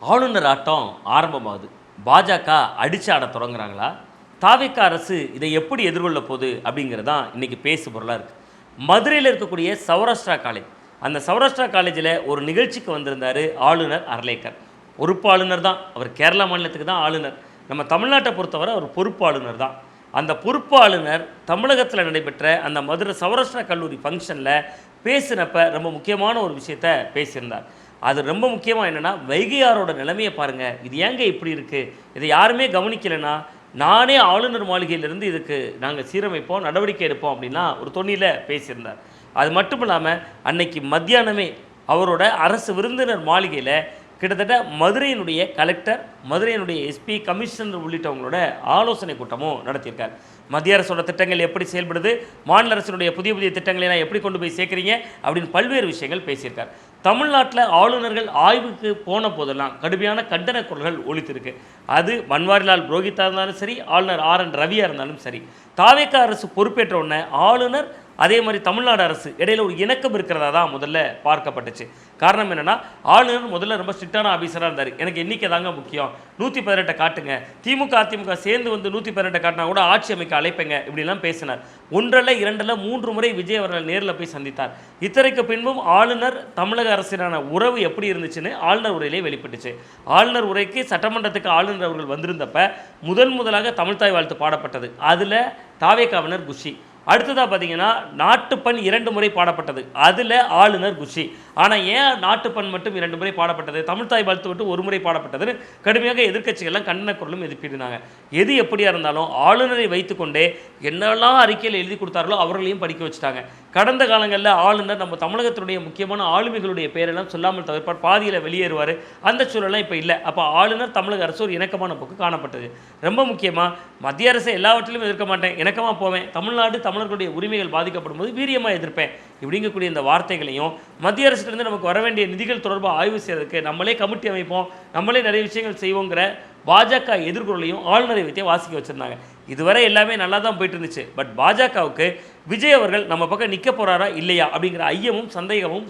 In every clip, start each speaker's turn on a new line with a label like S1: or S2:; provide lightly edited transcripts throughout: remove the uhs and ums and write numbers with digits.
S1: ஆளுநர் ஆட்டம் ஆரம்பமாகுது. பாஜக அடிச்சு ஆட தொடங்குறாங்களா? தாவேக அரசு இதை எப்படி எதிர்கொள்ள போகுது அப்படிங்கிறது தான் இன்றைக்கி பேசு பொருளாக இருக்குது. மதுரையில் இருக்கக்கூடிய சௌராஷ்டிரா காலேஜ், அந்த சௌராஷ்டிரா காலேஜில் ஒரு நிகழ்ச்சிக்கு வந்திருந்தார் ஆளுநர் அர்லேக்கர். பொறுப்பு ஆளுநர் தான் அவர், கேரளா மாநிலத்துக்கு தான் ஆளுநர். நம்ம தமிழ்நாட்டை பொறுத்தவரை அவர் பொறுப்பு ஆளுநர் தான். அந்த பொறுப்பு ஆளுநர் தமிழகத்தில் நடைபெற்ற அந்த மதுரை சௌராஷ்டிரா கல்லூரி ஃபங்க்ஷனில் பேசினப்ப ரொம்ப முக்கியமான ஒரு விஷயத்தை பேசியிருந்தார். அது ரொம்ப முக்கியமாக என்னென்னா, வைகையாரோட நிலைமையை பாருங்கள், இது ஏங்க இப்படி இருக்குது, இதை யாருமே கவனிக்கலைன்னா நானே ஆளுநர் மாளிகையிலிருந்து இதுக்கு நாங்கள் சீரமைப்போம், நடவடிக்கை எடுப்போம் அப்படின்னா ஒரு தொனியில் பேசியிருந்தார். அது மட்டும் இல்லாமல் அன்னைக்கு மத்தியானமே அவரோட அரசு விருந்தினர் மாளிகையில் கிட்டத்தட்ட மதுரையினுடைய கலெக்டர், மதுரையினுடைய எஸ்பி, கமிஷனர் உள்ளிட்டவங்களோட ஆலோசனை கூட்டமும் நடத்தியிருக்கார். மத்திய அரசோட திட்டங்கள் எப்படி செயல்படுது, மாநில அரசினுடைய புதிய புதிய திட்டங்களெல்லாம் எப்படி கொண்டு போய் சேர்க்குறீங்க அப்படின்னு பல்வேறு விஷயங்கள் பேசியிருக்கார். தமிழ்நாட்டில் ஆளுநர்கள் ஆய்வுக்கு போன போதெல்லாம் கடுமையான கண்டன குரல்கள் ஒலித்திருக்கு. அது பன்வாரிலால் புரோஹித்தா இருந்தாலும் சரி, ஆளுநர் RN ரவியாக இருந்தாலும் சரி. தாவேக அரசு பொறுப்பேற்ற உடனே ஆளுநர் அதே மாதிரி தமிழ்நாடு அரசு இடையில் ஒரு இணக்கம் இருக்கிறதா தான் முதல்ல பார்க்கப்பட்டுச்சு. காரணம் என்னென்னா, ஆளுநர் முதல்ல ரொம்ப ஸ்ட்ரிக்டான ஆஃபீஸராக இருந்தார். எனக்கு எண்ணிக்கை தாங்க முக்கியம், 118 காட்டுங்க, திமுக அதிமுக சேர்ந்து வந்து 118 காட்டினா கூட ஆட்சி அமைக்க அழைப்பேங்க இப்படிலாம் பேசினார். 1 2 3 முறை விஜய் அவர்கள் நேரில் போய் சந்தித்தார். இத்தனைக்கு பின்பும் ஆளுநர் தமிழக அரசினான உறவு எப்படி இருந்துச்சுன்னு ஆளுநர் உரையிலே வெளிப்பட்டுச்சு. ஆளுநர் உரைக்கு சட்டமன்றத்துக்கு ஆளுநர் அவர்கள் வந்திருந்தப்ப முதலாக தமிழ்தாய் வாழ்த்து பாடப்பட்டது. அதில் தாவேகாவினர் குஷி. அடுத்ததாக பார்த்தீங்கன்னா, நாட்டுப்பண் 2 முறை பாடப்பட்டது. அதில் ஆளுநர் குஷி. ஆனால் ஏன் நாட்டுப்பண் மட்டும் 2 முறை பாடப்பட்டது, தமிழ்தாய் வாழ்த்து மட்டும் 1 முறை பாடப்பட்டதுன்னு கடுமையாக எதிர்க்கட்சிகள்லாம் கண்டன குரலும் எழுப்பியிருந்தாங்க. எது எப்படியா இருந்தாலும் ஆளுநரை வைத்துக்கொண்டே என்னெல்லாம் அறிக்கையில் எழுதி கொடுத்தார்களோ அவர்களையும் படிக்க வச்சுட்டாங்க. கடந்த காலங்களில் ஆளுநர் நம்ம தமிழகத்தினுடைய முக்கியமான ஆளுமைகளுடைய பெயரெல்லாம் சொல்லாமல் தவிர்ப்பார், பாதியில் வெளியேறுவார். அந்த சூழலாம் இப்போ இல்லை. அப்போ ஆளுநர் தமிழக அரசு ஒரு இணக்கமான போக்கு காணப்பட்டது. ரொம்ப முக்கியமாக மத்திய அரசு எல்லாவற்றிலும் எதிர்க்க மாட்டேன், இணக்கமாக போவேன், தமிழர்களுடைய உரிமைகள் பாதிக்கப்படும் போது வீரியமாக எதிர்ப்பேன் இப்படிங்கக்கூடிய இந்த வார்த்தைகளையும், மத்திய அரசிலிருந்து நமக்கு வர வேண்டிய நிதிகள் தொடர்பாக ஆய்வு செய்வதற்கு நம்மளே கமிட்டி அமைப்போம், நம்மளே நிறைய விஷயங்கள் செய்வோங்கிற பாஜக எதிர்கொள்ளையும் ஆளுநரை வைத்தே வாசிக்க வச்சுருந்தாங்க. இதுவரை எல்லாமே நல்லா தான் போயிட்டு இருந்துச்சு. பட் பாஜகவுக்கு விஜய் அவர்கள் நம்ம பக்கம் நிற்க போகிறாரா இல்லையா அப்படிங்கிற ஐயமும்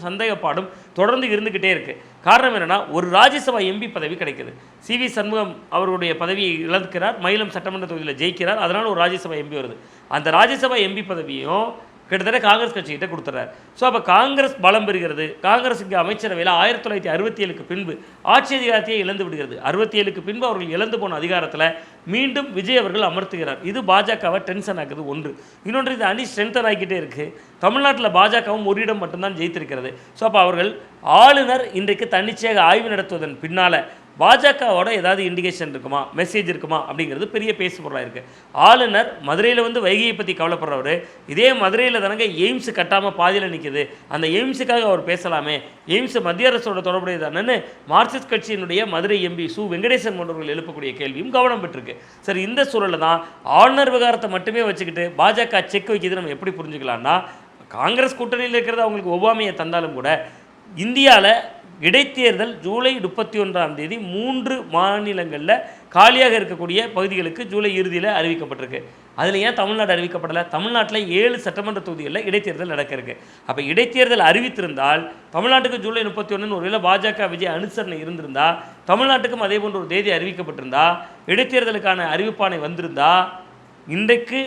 S1: சந்தேகப்பாடும் தொடர்ந்து இருந்துக்கிட்டே இருக்குது. காரணம் என்னென்னா, ஒரு ராஜ்யசபா MP பதவி கிடைக்குது. CV சண்முகம் அவருடைய பதவியை இழக்கிறார், மயிலம் சட்டமன்ற தொகுதியில் ஜெயிக்கிறார், அதனால் ஒரு ராஜ்யசபா MP வருது. அந்த ராஜ்யசபா MP பதவியும் கிட்டத்தட்ட காங்கிரஸ் கட்சிகிட்ட கொடுத்துறாரு. ஸோ அப்போ காங்கிரஸ் பலம் பெறுகிறது. காங்கிரஸுக்கு அமைச்சரவையில் 1967க்கு பின்பு ஆட்சி அதிகாரத்தையே இழந்து விடுகிறது. 67க்கு பின்பு அவர்கள் இழந்து போன அதிகாரத்தில் மீண்டும் விஜய் அவர்கள் அமர்த்துகிறார். இது பாஜகவை டென்ஷன் ஆக்குது ஒன்று. இன்னொன்று, இது அணி ஸ்ட்ரென்தன் ஆகிக்கிட்டே இருக்குது. தமிழ்நாட்டில் பாஜகவும் ஒரு இடம் மட்டும்தான் ஜெயித்திருக்கிறது. ஸோ அப்போ அவர்கள் ஆளுநர் இன்றைக்கு தன்னிச்சையாக ஆய்வு நடத்துவதன் பின்னால் பாஜகவோட ஏதாவது இண்டிகேஷன் இருக்குமா, மெசேஜ் இருக்குமா அப்படிங்கிறது பெரிய பேசு பொருளாக இருக்குது. ஆளுநர் மதுரையில் வந்து வைகையை பற்றி கவலைப்படுறவர், இதே மதுரையில் தானங்க எய்ம்ஸ் கட்டாமல் பாதியில் நிற்குது, அந்த எய்ம்ஸுக்காக அவர் பேசலாமே, எய்ம்ஸ் மத்திய அரசோட தொடர்புடையதானு மார்க்சிஸ்ட் கட்சியினுடைய மதுரை MP சு வெங்கடேசன் போன்றவர்கள் எழுப்பக்கூடிய கேள்வியும் கவனம் பெற்றிருக்கு. சரி, இந்த சூழலில் தான் ஆளுநர் விவகாரத்தை மட்டுமே வச்சுக்கிட்டு பாஜக செக் வைக்கிது நம்ம எப்படி புரிஞ்சுக்கலாம்னா, காங்கிரஸ் கூட்டணியில் இருக்கிறது அவங்களுக்கு ஒவ்வாமையை தந்தாலும் கூட இந்தியாவில் இடைத்தேர்தல் ஜூலை 31ஆம் தேதி 3 மாநிலங்களில் காலியாக இருக்கக்கூடிய பகுதிகளுக்கு ஜூலை இறுதியில் அறிவிக்கப்பட்டிருக்கு. அதில் ஏன் தமிழ்நாடு அறிவிக்கப்படலை? தமிழ்நாட்டில் 7 சட்டமன்ற தொகுதிகளில் இடைத்தேர்தல் நடக்க இருக்கு. அப்போ இடைத்தேர்தல் அறிவித்திருந்தால் தமிழ்நாட்டுக்கு ஜூலை 31 ஒருவேளை பாஜக விஜய் அனுசரணை இருந்திருந்தால், தமிழ்நாட்டுக்கும் அதே போன்ற ஒரு தேதி அறிவிக்கப்பட்டிருந்தா, இடைத்தேர்தலுக்கான அறிவிப்பானை வந்திருந்தா, இன்றைக்கு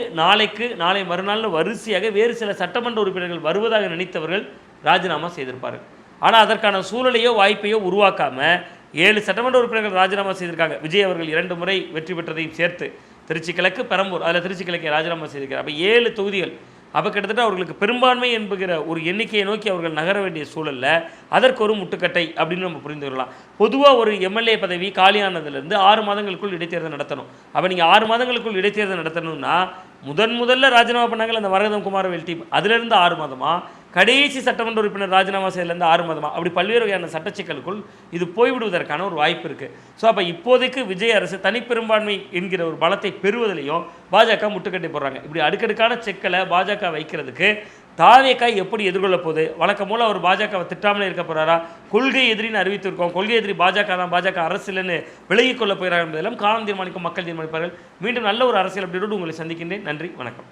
S1: நாளை மறுநாள் வரிசையாக வேறு சில சட்டமன்ற உறுப்பினர்கள் வருவதாக நினைத்தவர்கள் ராஜினாமா செய்திருப்பார்கள். ஆனால் அதற்கான சூழலையோ வாய்ப்பையோ உருவாக்காமல் 7 சட்டமன்ற உறுப்பினர்கள் ராஜினாமா செய்திருக்காங்க. விஜய் அவர்கள் 2 முறை வெற்றி பெற்றதையும் சேர்த்து திருச்சி கிழக்கு, பெரம்பூர், அதில் திருச்சி கிழக்கை ராஜினாமா செய்திருக்கிறார். அப்போ 7 தொகுதிகள். அப்போ கிட்டத்தட்ட அவர்களுக்கு பெரும்பான்மை என்கிற ஒரு எண்ணிக்கையை நோக்கி அவர்கள் நகர வேண்டிய சூழலில் அதற்கு ஒரு முட்டுக்கட்டை அப்படின்னு நம்ம புரிந்து கொள்ளலாம். பொதுவாக ஒரு MLA பதவி காலியானதுலேருந்து 6 மாதங்களுக்குள் இடைத்தேர்தல் நடத்தணும். அப்போ நீங்கள் 6 மாதங்களுக்குள் இடைத்தேர்தல் நடத்தணும்னா முதல்ல ராஜினாமா பண்ணாங்க அந்த மரகதம் குமாரவேல் டீம், அதிலிருந்து 6 மாதமா, கடைசி சட்டமன்ற உறுப்பினர் ராஜினாமா செய்யலேருந்து 6 மாதமா, அப்படி பல்வேறு வகையான சட்டச்சிக்கலுக்குள் இது போய்விடுவதற்கான ஒரு வாய்ப்பு இருக்குது. ஸோ அப்போ இப்போதைக்கு விஜய் அரசு தனிப்பெரும்பான்மை என்கிற ஒரு பலத்தை பெறுவதிலையும் பாஜக முட்டுக்கட்டை போடுறாங்க. இப்படி அடுக்கடுக்கான செக்கலை பாஜக வைக்கிறதுக்கு தாவேக எப்படி எதிர்கொள்ள போகுது? வழக்கம் போல் அவர் பாஜகவை திட்டாமலே இருக்க போகிறாரா? கொள்கை எதிரின்னு அறிவித்திருக்கோம், கொள்கை எதிரி பாஜக தான், பாஜக அரசியல்னு விலகிக் கொள்ள போகிறார் என்பதெல்லாம் காலம் தீர்மானிக்கும், மக்கள் தீர்மானிப்பார்கள். மீண்டும் நல்ல ஒரு அரசியல் அப்படியோடு உங்களை சந்திக்கின்றேன். நன்றி, வணக்கம்.